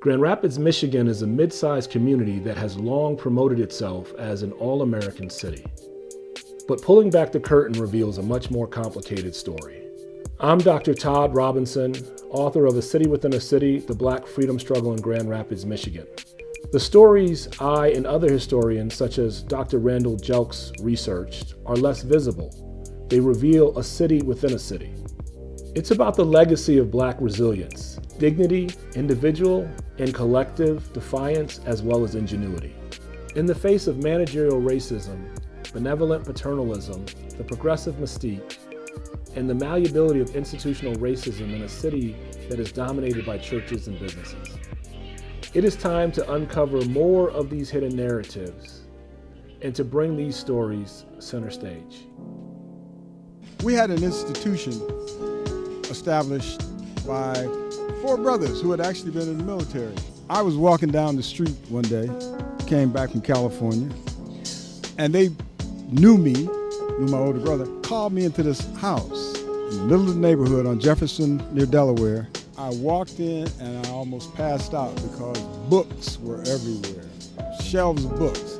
Grand Rapids, Michigan is a mid-sized community that has long promoted itself as an all-American city. But pulling back the curtain reveals a much more complicated story. I'm Dr. Todd Robinson, author of A City Within a City, The Black Freedom Struggle in Grand Rapids, Michigan. The stories I and other historians, such as Dr. Randall Jelks, researched are less visible. They reveal a city within a city. It's about the legacy of Black resilience, dignity, individual and collective defiance, as well as ingenuity. In the face of managerial racism, benevolent paternalism, the progressive mystique, and the malleability of institutional racism in a city that is dominated by churches and businesses. It is time to uncover more of these hidden narratives and to bring these stories center stage. We had an institution established by 4 brothers who had actually been in the military. I was walking down the street one day, came back from California, and they knew my older brother, called me into this house in the middle of the neighborhood on Jefferson near Delaware. I walked in and I almost passed out because books were everywhere, shelves of books.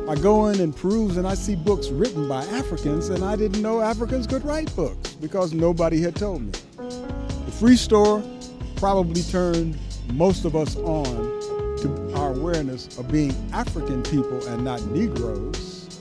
I go in and peruse and I see books written by Africans, and I didn't know Africans could write books because nobody had told me. The Free Store probably turned most of us on to our awareness of being African people and not Negroes,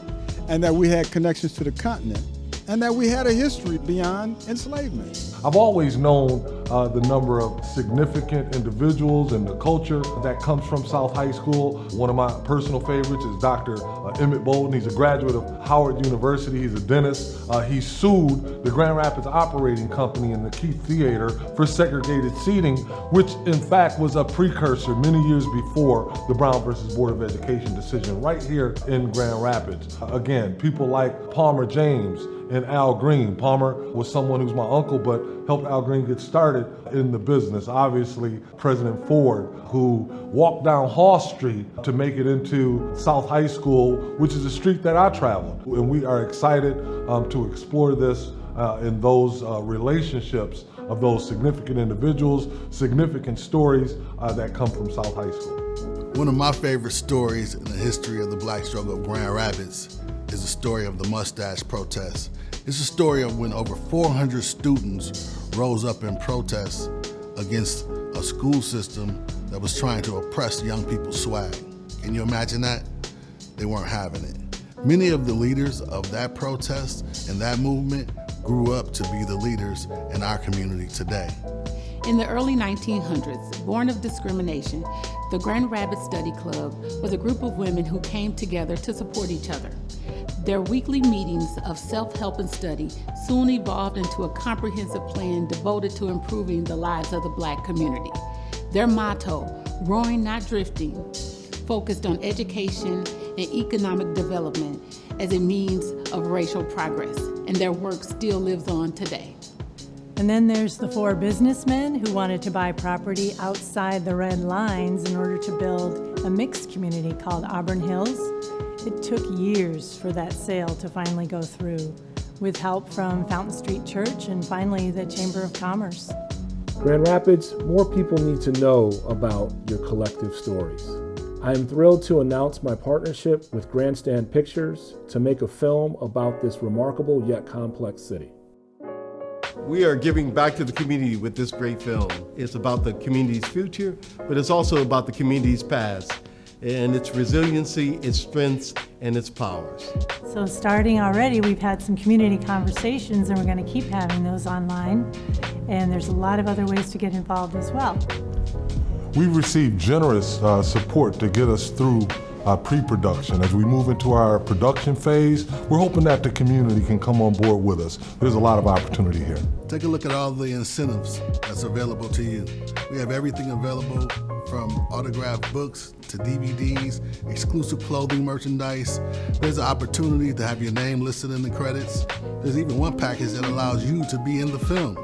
and that we had connections to the continent, and that we had a history beyond enslavement. I've always known the number of significant individuals and the culture that comes from South High School. One of my personal favorites is Dr. Emmett Bolton. He's a graduate of Howard University. He's a dentist. He sued the Grand Rapids Operating Company and the Keith Theater for segregated seating, which in fact was a precursor many years before the Brown versus Board of Education decision right here in Grand Rapids. Again, people like Palmer James and Al Green. Palmer was someone who's my uncle, but helped Al Green get started in the business. Obviously, President Ford, who walked down Hall Street to make it into South High School, which is a street that I traveled. And we are excited to explore this in those relationships of those significant individuals, significant stories that come from South High School. One of my favorite stories in the history of the Black struggle of Grand Rapids is the story of the mustache protest. It's a story of when over 400 students rose up in protest against a school system that was trying to oppress young people's swag. Can you imagine that? They weren't having it. Many of the leaders of that protest and that movement grew up to be the leaders in our community today. In the early 1900s, born of discrimination, the Grand Rapids Study Club was a group of women who came together to support each other. Their weekly meetings of self-help and study soon evolved into a comprehensive plan devoted to improving the lives of the Black community. Their motto, "Growing Not Drifting," focused on education and economic development as a means of racial progress, and their work still lives on today. And then there's the 4 businessmen who wanted to buy property outside the red lines in order to build a mixed community called Auburn Hills. It took years for that sale to finally go through, with help from Fountain Street Church and finally the Chamber of Commerce. Grand Rapids, more people need to know about your collective stories. I am thrilled to announce my partnership with Grandstand Pictures to make a film about this remarkable yet complex city. We are giving back to the community with this great film. It's about the community's future, but it's also about the community's past and its resiliency, its strengths, and its powers. So starting already, we've had some community conversations, and we're going to keep having those online. And there's a lot of other ways to get involved as well. We've received generous support to get us through pre-production. As we move into our production phase, we're hoping that the community can come on board with us. There's a lot of opportunity here. Take a look at all the incentives that's available to you. We have everything available from autographed books to DVDs, exclusive clothing merchandise. There's an opportunity to have your name listed in the credits. There's even one package that allows you to be in the film.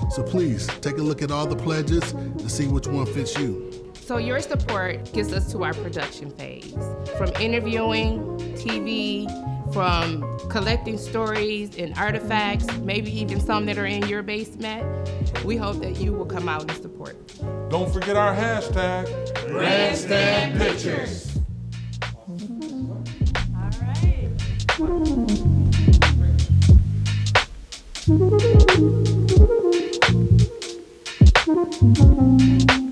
So please, take a look at all the pledges and see which one fits you. So your support gets us to our production phase. From interviewing, TV, from collecting stories and artifacts, maybe even some that are in your basement. We hope that you will come out and support support. Don't forget our hashtag. Grandstand Pictures. All right.